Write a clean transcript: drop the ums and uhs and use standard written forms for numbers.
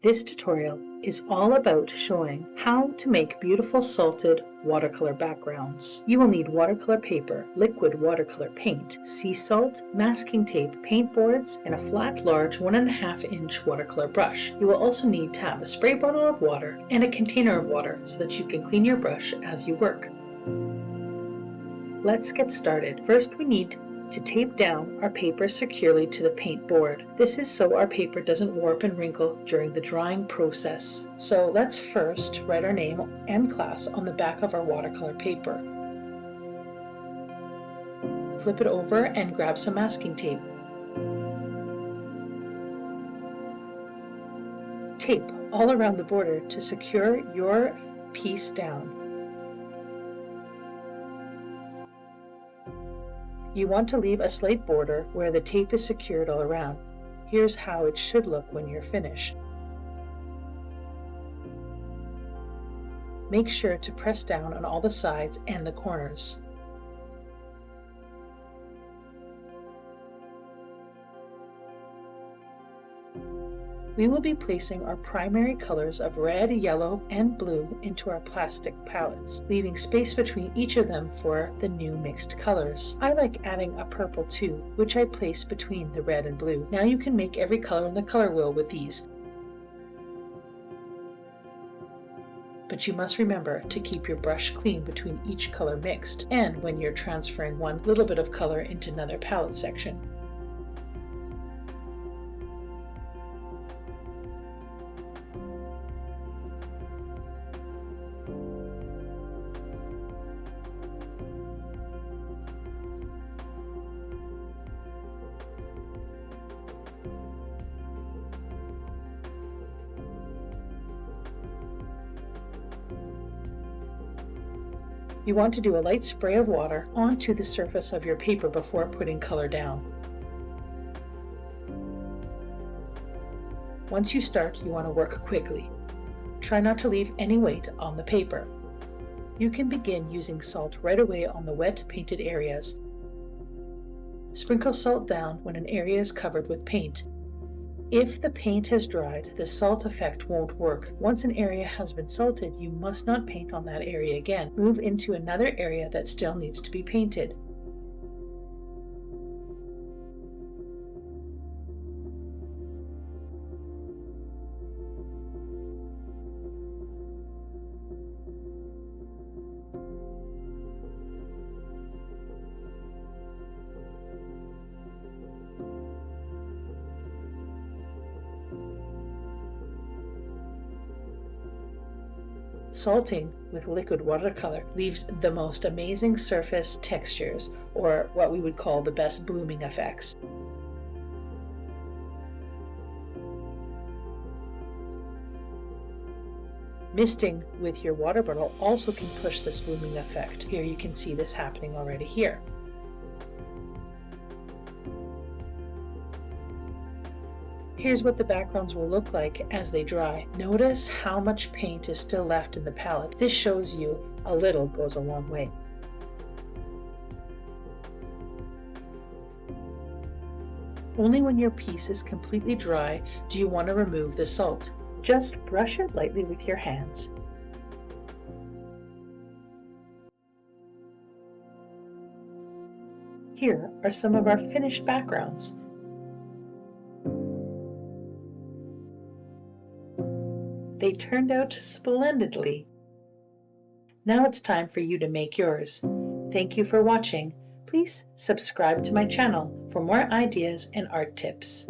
This tutorial is all about showing how to make beautiful salted watercolor backgrounds. You will need watercolor paper, liquid watercolor paint, sea salt, masking tape, paint boards, and a flat, large 1.5-inch watercolor brush. You will also need to have a spray bottle of water and a container of water so that you can clean your brush as you work. Let's get started. First, we need to tape down our paper securely to the paint board. This is so our paper doesn't warp and wrinkle during the drying process. So let's first write our name and class on the back of our watercolor paper. Flip it over and grab some masking tape. Tape all around the border to secure your piece down. You want to leave a slight border where the tape is secured all around. Here's how it should look when you're finished. Make sure to press down on all the sides and the corners. We will be placing our primary colors of red, yellow, and blue into our plastic palettes, leaving space between each of them for the new mixed colors. I like adding a purple too, which I place between the red and blue. Now you can make every color in the color wheel with these. But you must remember to keep your brush clean between each color mixed, and when you're transferring one little bit of color into another palette section. You want to do a light spray of water onto the surface of your paper before putting color down. Once you start, you want to work quickly. Try not to leave any weight on the paper. You can begin using salt right away on the wet painted areas. Sprinkle salt down when an area is covered with paint. If the paint has dried, the salt effect won't work. Once an area has been salted, you must not paint on that area again. Move into another area that still needs to be painted. Salting with liquid watercolor leaves the most amazing surface textures, or what we would call the best blooming effects. Misting with your water bottle also can push this blooming effect. Here you can see this happening already here. Here's what the backgrounds will look like as they dry. Notice how much paint is still left in the palette. This shows you a little goes a long way. Only when your piece is completely dry do you want to remove the salt. Just brush it lightly with your hands. Here are some of our finished backgrounds. They turned out splendidly. Now it's time for you to make yours. Thank you for watching. Please subscribe to my channel for more ideas and art tips.